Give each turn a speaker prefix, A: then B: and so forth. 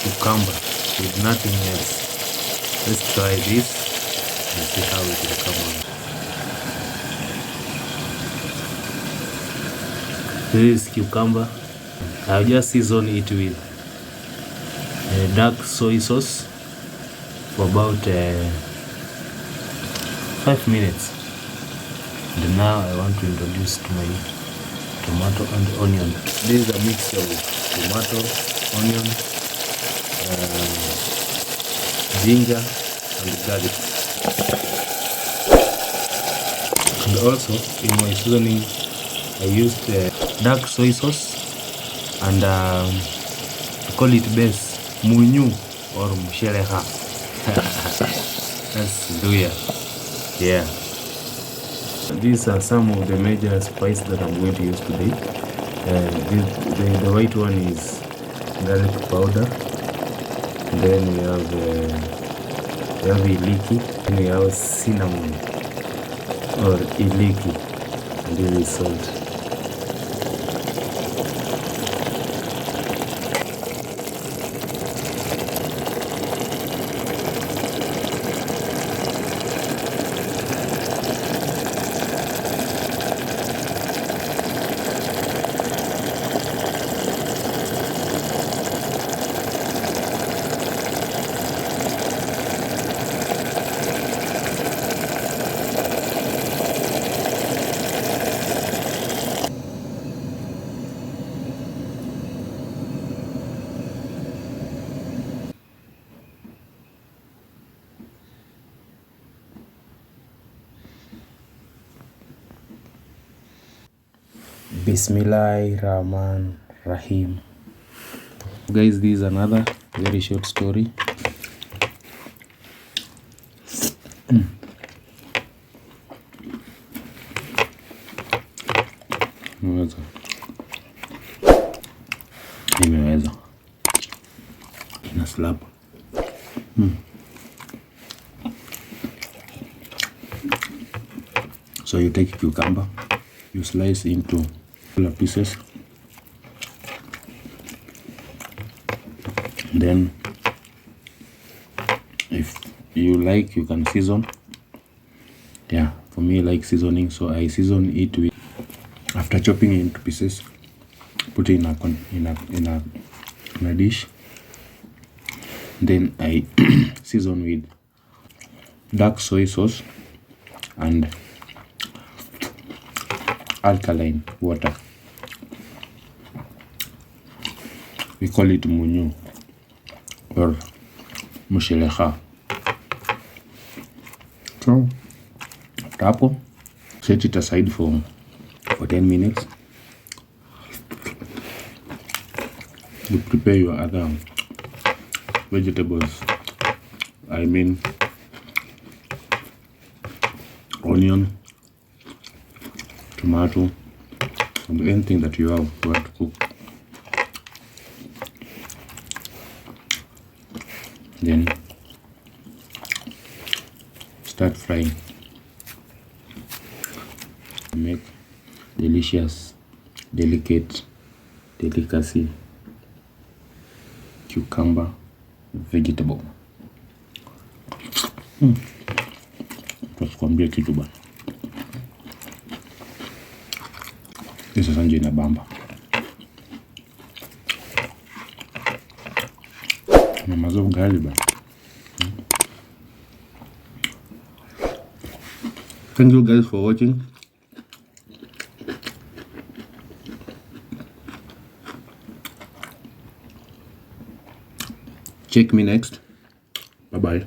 A: cucumber with nothing else. Let's try this and see how it will come out. This is cucumber. I'll just season it with dark soy sauce for about 5 minutes. And now I want to introduce to my tomato and onion. This is a mixture of tomato, onion, ginger and garlic. And also in my seasoning I used dark soy sauce and I call it base munyu or msheleha. Let's do it. Yeah. These are some of the major spices that I'm going to use today. The white one is garlic powder. And then we have iliki. And we have cinnamon or iliki. And this is salt. Bismillahirrahmanirrahim. Guys, this is another very short story. Nimeweza. Ina slap. So you take cucumber, you slice into pieces, then if you like you can season. Yeah, for me I like seasoning, so I season it with, after chopping it into pieces, put it in a dish, then I season with dark soy sauce and alkaline water. We call it munyu or musheleha. So after hapo, set it aside for 10 minutes. You prepare your other vegetables. I mean onion, tomato, and anything that you want to cook. Then start frying. Make delicious, delicacy cucumber vegetable. Tusikwambie kitu bana. This is Anjina Bamba. Mamazo ugali bana. Thank you guys for watching. Check me next. Bye bye.